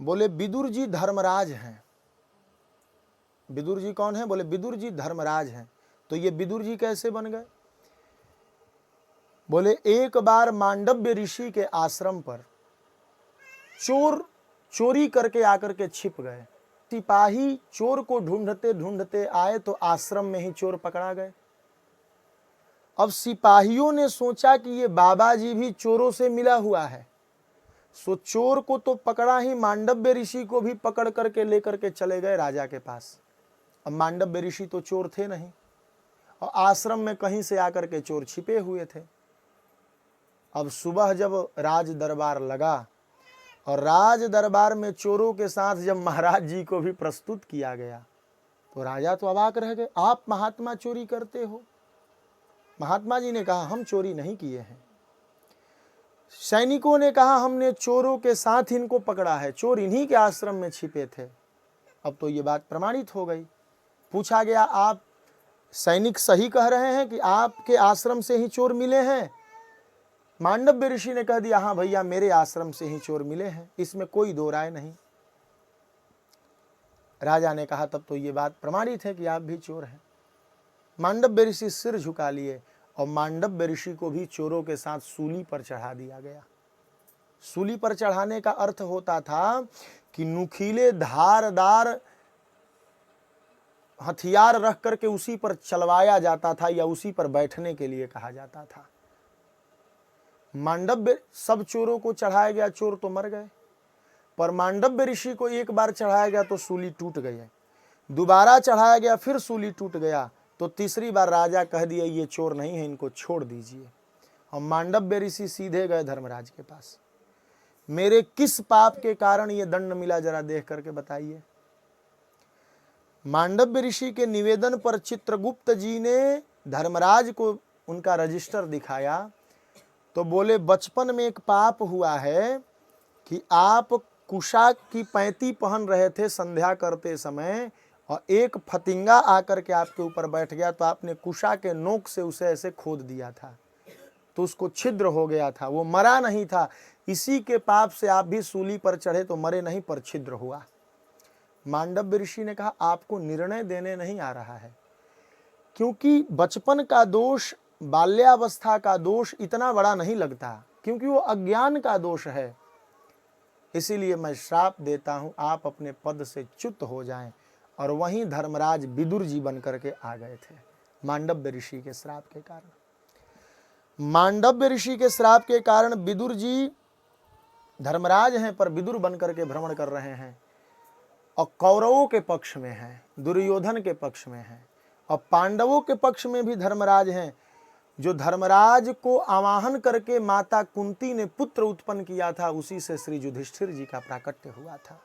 बोले विदुर जी धर्मराज हैं। विदुर जी कौन है? बोले विदुर जी धर्मराज हैं। तो ये विदुर जी कैसे बन गए? बोले एक बार मांडव्य ऋषि के आश्रम पर चोर चोरी करके आकर के छिप गए। सिपाही चोर को ढूंढते ढूंढते आए तो आश्रम में ही चोर पकड़ा गए। अब सिपाहियों ने सोचा कि ये बाबा जी भी चोरों से मिला हुआ है, सो चोर को तो पकड़ा ही, मांडव्य ऋषि को भी पकड़ करके लेकर के चले गए राजा के पास। अब मांडव्य ऋषि तो चोर थे नहीं और आश्रम में कहीं से आकर के चोर छिपे हुए थे। अब सुबह जब राज दरबार लगा और राज दरबार में चोरों के साथ जब महाराज जी को भी प्रस्तुत किया गया तो राजा तो अवाक रह गए। आप महात्मा चोरी करते हो? महात्मा जी ने कहा हम चोरी नहीं किए हैं। सैनिकों ने कहा हमने चोरों के साथ इनको पकड़ा है, चोर इन्हीं के आश्रम में छिपे थे। अब तो ये बात प्रमाणित हो गई। पूछा गया आप सैनिक सही कह रहे हैं कि आपके आश्रम से ही चोर मिले हैं? मांडव्य ऋषि ने कह दिया हाँ भैया मेरे आश्रम से ही चोर मिले हैं, इसमें कोई दो राय नहीं। राजा ने कहा तब तो ये बात प्रमाणित है कि आप भी चोर हैं। मांडव्य ऋषि सिर झुका लिए और मांडव्य ऋषि को भी चोरों के साथ सूली पर चढ़ा दिया गया। सूली पर चढ़ाने का अर्थ होता था कि नुकीले धारदार हथियार रख करके उसी पर चलवाया जाता था या उसी पर बैठने के लिए कहा जाता था। मांडव्य सब चोरों को चढ़ाया गया, चोर तो मर गए, पर मांडव्य ऋषि को एक बार चढ़ाया गया तो सूली टूट गई। दोबारा चढ़ाया गया फिर सूली टूट गया, तो तीसरी बार राजा कह दिया ये चोर नहीं है, इनको छोड़ दीजिए। और मांडव्य ऋषि सीधे गए धर्मराज के पास। मेरे किस पाप के कारण ये दंड मिला जरा देख करके बताइए। मांडव्य ऋषि के निवेदन पर चित्रगुप्त जी ने धर्मराज को उनका रजिस्टर दिखाया तो बोले बचपन में एक पाप हुआ है कि आप कुशा की पैंती पहन रहे थे संध्या करते समय और एक फतिंगा आकर के आपके ऊपर बैठ गया तो आपने कुशा के नोक से उसे ऐसे खोद दिया था तो उसको छिद्र हो गया था, वो मरा नहीं था। इसी के पाप से आप भी सूली पर चढ़े तो मरे नहीं पर छिद्र हुआ। मांडव्य ऋषि ने कहा आपको निर्णय देने नहीं आ रहा है, क्योंकि बचपन का दोष, बाल्यावस्था का दोष इतना बड़ा नहीं लगता, क्योंकि वो अज्ञान का दोष है। इसीलिए मैं श्राप देता हूं आप अपने पद से च्युत हो जाएं। और वहीं धर्मराज विदुर जी बन करके आ गए थे मांडव्य ऋषि के श्राप के कारण। मांडव्य ऋषि के श्राप के कारण विदुर जी धर्मराज हैं पर विदुर बन करके भ्रमण कर रहे हैं और कौरवों के पक्ष में हैं, दुर्योधन के पक्ष में हैं और पांडवों के पक्ष में भी धर्मराज हैं। जो धर्मराज को आवाहन करके माता कुंती ने पुत्र उत्पन्न किया था उसी से श्री युधिष्ठिर जी का प्राकट्य हुआ था।